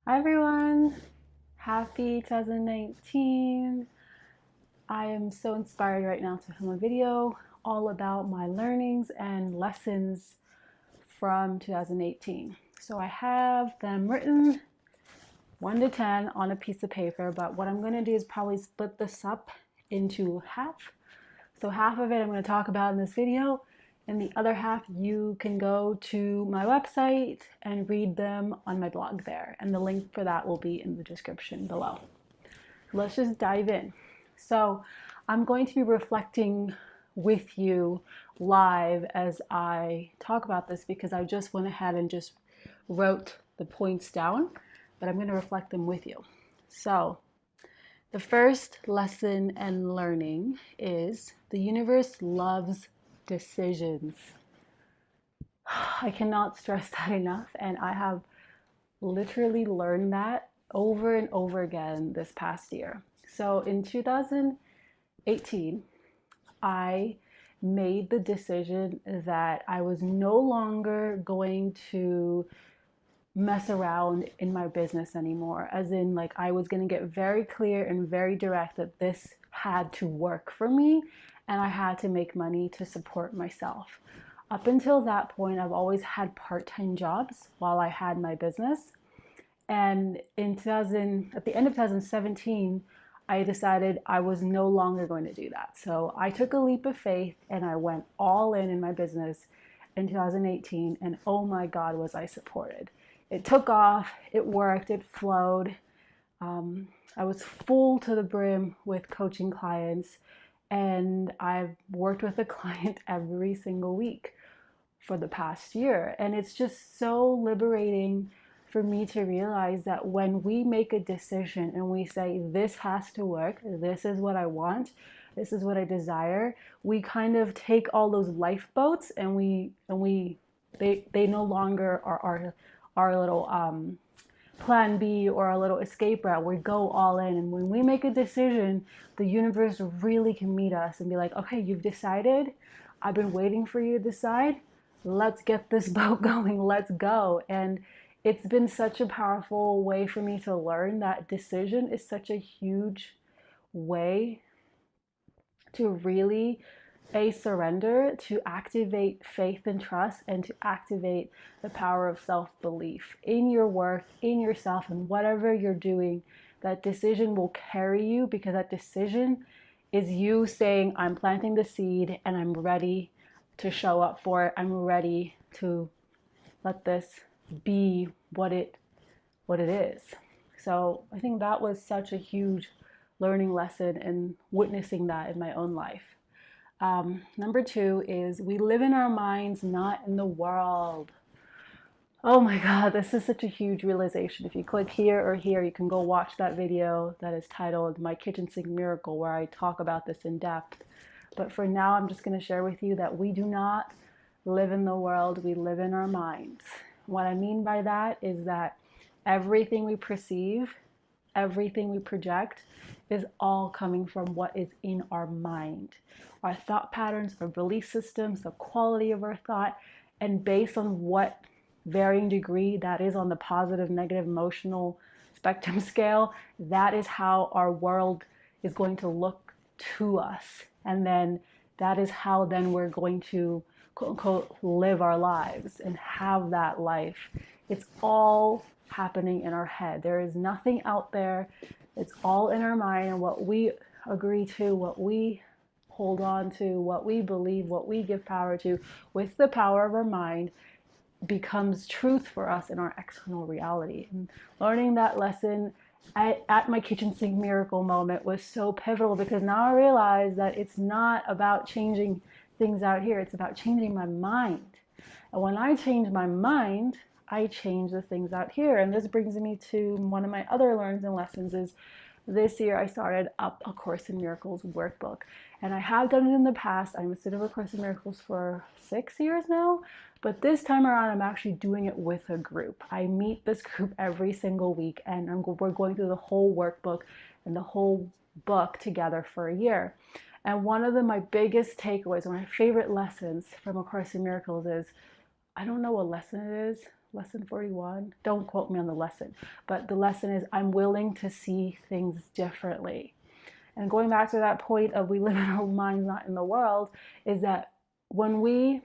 Hi everyone, happy 2019. I am so inspired right now to film a video all about my learnings and lessons from 2018. So I have them written 1 to 10 on a piece of paper, but what I'm going to do is probably split this up into half. So half of it I'm going to talk about in this video, and the other half you can go to my website and read them on my blog there. And the link for that will be in the description below. Let's just dive in. So I'm going to be reflecting with you live as I talk about this because I just went ahead and just wrote the points down, but I'm going to reflect them with you. So the first lesson and learning is the universe loves decisions. I cannot stress that enough, and I have literally learned that over and over again this past year. So in 2018, I made the decision that I was no longer going to mess around in my business anymore. As in, like, I was going to get very clear and very direct that this had to work for me and I had to make money to support myself. Up until that point, I've always had part-time jobs while I had my business. And at the end of 2017, I decided I was no longer going to do that. So I took a leap of faith and I went all in my business in 2018. And oh my God, was I supported. It took off, it worked, it flowed. I was full to the brim with coaching clients, and I've worked with a client every single week for the past year. And it's just so liberating for me to realize that when we make a decision and we say, this has to work, this is what I want, this is what I desire, we kind of take all those lifeboats and they no longer are our little plan B or a little escape route. We go all in. And when we make a decision, the universe really can meet us and be like, okay, you've decided. I've been waiting for you to decide. Let's get this boat going. Let's go. And it's been such a powerful way for me to learn that decision is such a huge way to really surrender, to activate faith and trust, and to activate the power of self-belief in your work, in yourself, and whatever you're doing. That decision will carry you because that decision is you saying, I'm planting the seed and I'm ready to show up for it. I'm ready to let this be what it is. So I think that was such a huge learning lesson and witnessing that in my own life. Number two is we live in our minds, not in the world. Oh my God, this is such a huge realization. If you click here or here, you can go watch that video that is titled My Kitchen Sink Miracle, where I talk about this in depth. But for now, I'm just going to share with you that we do not live in the world, we live in our minds. What I mean by that is that everything we perceive, everything we project is all coming from what is in our mind. Our thought patterns, our belief systems, the quality of our thought, and based on what varying degree that is on the positive, negative, emotional spectrum scale, that is how our world is going to look to us. And then that is how then we're going to quote unquote live our lives and have that life. It's all happening in our head. There is nothing out there. It's all in our mind, and what we agree to, what we hold on to, what we believe, what we give power to with the power of our mind becomes truth for us in our external reality. And learning that lesson at my kitchen sink miracle moment was so pivotal because now I realize that it's not about changing things out here, it's about changing my mind. And when I change my mind, I change the things out here. And this brings me to one of my other learns and lessons is this year I started up a Course in Miracles workbook. And I have done it in the past. I'm a student of a Course in Miracles for 6 years now. But this time around, I'm actually doing it with a group. I meet this group every single week, and we're going through the whole workbook and the whole book together for a year. And one of my biggest takeaways, one of my favorite lessons from A Course in Miracles is, I don't know what lesson it is, lesson 41. Don't quote me on the lesson, but the lesson is I'm willing to see things differently. And going back to that point of we live in our minds, not in the world, is that when we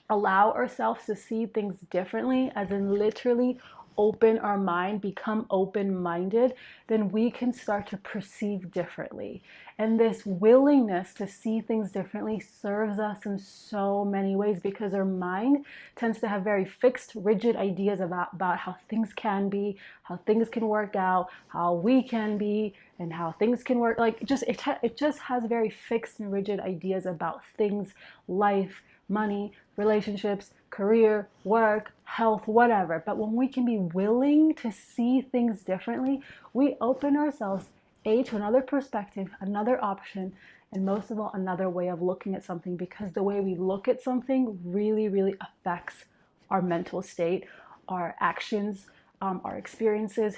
allow ourselves to see things differently, as in literally open our mind, become open-minded, then we can start to perceive differently. And this willingness to see things differently serves us in so many ways, because our mind tends to have very fixed, rigid ideas about how things can be, how things can work out, how we can be, and how things can work. Like it just has very fixed and rigid ideas about things, life, money, relationships, career, work, health, whatever. But when we can be willing to see things differently, we open ourselves to another perspective, another option, and most of all, another way of looking at something, because the way we look at something really, really affects our mental state, our actions, our experiences,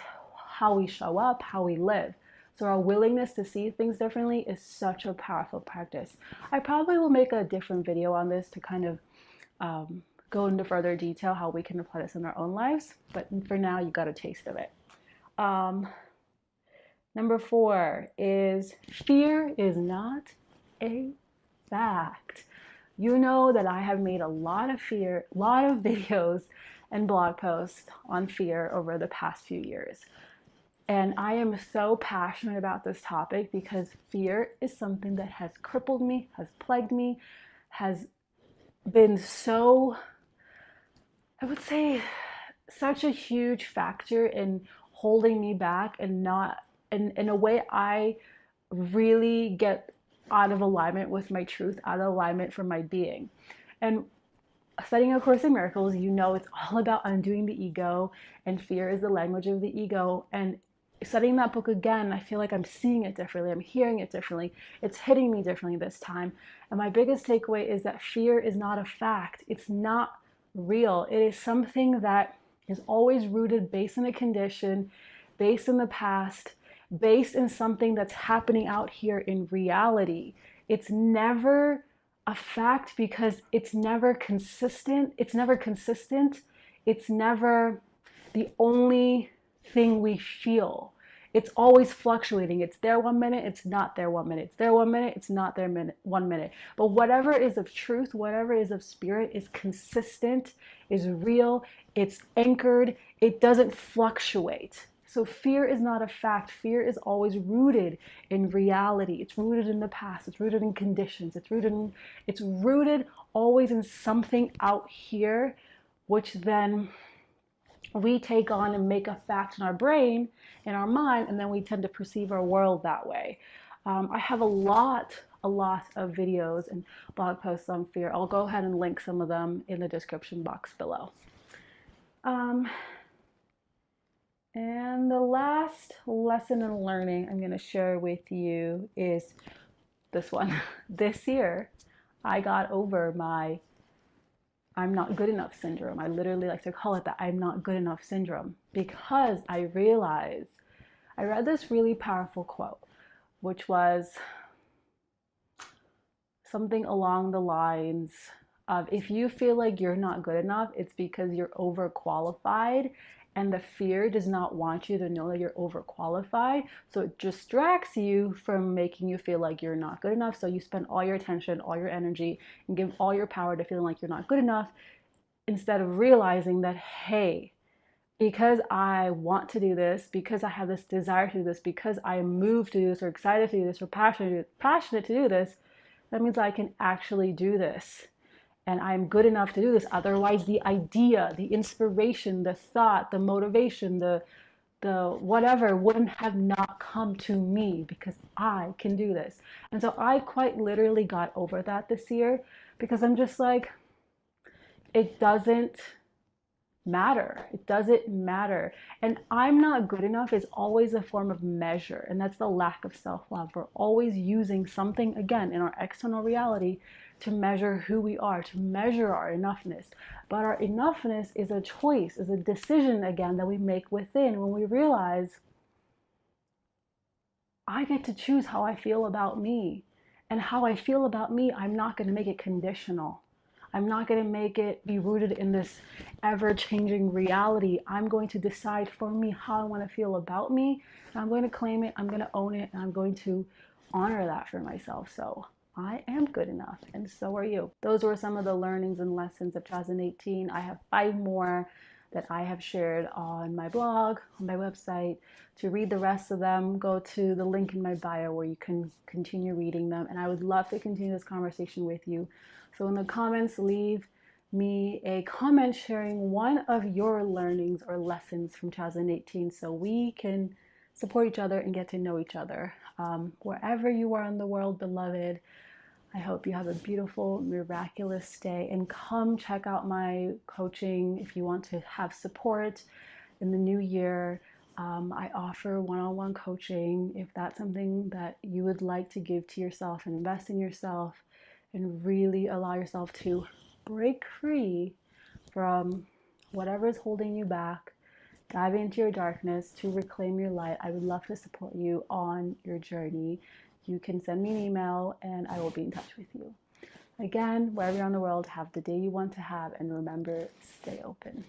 how we show up, how we live. So our willingness to see things differently is such a powerful practice. I probably will make a different video on this to kind of go into further detail how we can apply this in our own lives. But for now, you got a taste of it. Number 4 is fear is not a fact. You know that I have made a lot of videos and blog posts on fear over the past few years. And I am so passionate about this topic because fear is something that has crippled me, has plagued me, has been so, I would say, such a huge factor in holding me back and not, in a way I really get out of alignment with my truth, out of alignment from my being. And studying A Course in Miracles, you know it's all about undoing the ego, and fear is the language of the ego. And studying that book again, I feel like I'm seeing it differently. I'm hearing it differently. It's hitting me differently this time. And my biggest takeaway is that fear is not a fact. It's not real. It is something that is always rooted based in a condition, based in the past, based in something that's happening out here in reality. It's never a fact because it's never consistent. It's never consistent. It's never the only thing we feel. It's always fluctuating. It's there 1 minute, it's not there 1 minute. It's there 1 minute, it's not there 1 minute. But whatever is of truth, whatever is of spirit is consistent, is real, it's anchored, it doesn't fluctuate. So fear is not a fact. Fear is always rooted in reality. It's rooted in the past. It's rooted in conditions. It's rooted always in something out here, which then we take on and make a fact in our brain, in our mind, and then we tend to perceive our world that way. I have a lot of videos and blog posts on fear. I'll go ahead and link some of them in the description box below. And the last lesson in learning I'm going to share with you is this one. This year, I got over my I'm not good enough syndrome. I literally like to call it that, I'm not good enough syndrome, because I realized, I read this really powerful quote, which was something along the lines of, if you feel like you're not good enough, it's because you're overqualified, and the fear does not want you to know that you're overqualified. So it distracts you from making you feel like you're not good enough. So you spend all your attention, all your energy, and give all your power to feeling like you're not good enough, instead of realizing that, hey, because I want to do this, because I have this desire to do this, because I am moved to do this, or excited to do this, or passionate to do this, that means I can actually do this. And I'm good enough to do this. Otherwise, the idea, the inspiration, the thought, the motivation, the whatever wouldn't have not come to me, because I can do this. And so I quite literally got over that this year, because I'm just like, it doesn't matter. It doesn't matter. And I'm not good enough is always a form of measure. And that's the lack of self-love. We're always using something, again, in our external reality to measure who we are, to measure our enoughness. But our enoughness is a choice, is a decision, again, that we make within, when we realize, I get to choose how I feel about me. And how I feel about me, I'm not going to make it conditional. I'm not going to make it be rooted in this ever-changing reality. I'm going to decide for me how I want to feel about me. And I'm going to claim it, I'm going to own it, and I'm going to honor that for myself. So I am good enough, and so are you. Those were some of the learnings and lessons of 2018. I have 5 more that I have shared on my blog, on my website. To read the rest of them, go to the link in my bio where you can continue reading them. And I would love to continue this conversation with you. So in the comments, leave me a comment sharing one of your learnings or lessons from 2018 so we can support each other and get to know each other. Wherever you are in the world, beloved, I hope you have a beautiful, miraculous day, and come check out my coaching if you want to have support in the new year. I offer one-on-one coaching if that's something that you would like to give to yourself and invest in yourself and really allow yourself to break free from whatever is holding you back, dive into your darkness to reclaim your light. I would love to support you on your journey. You can send me an email and I will be in touch with you. Again, wherever you're in the world, have the day you want to have, and remember, stay open.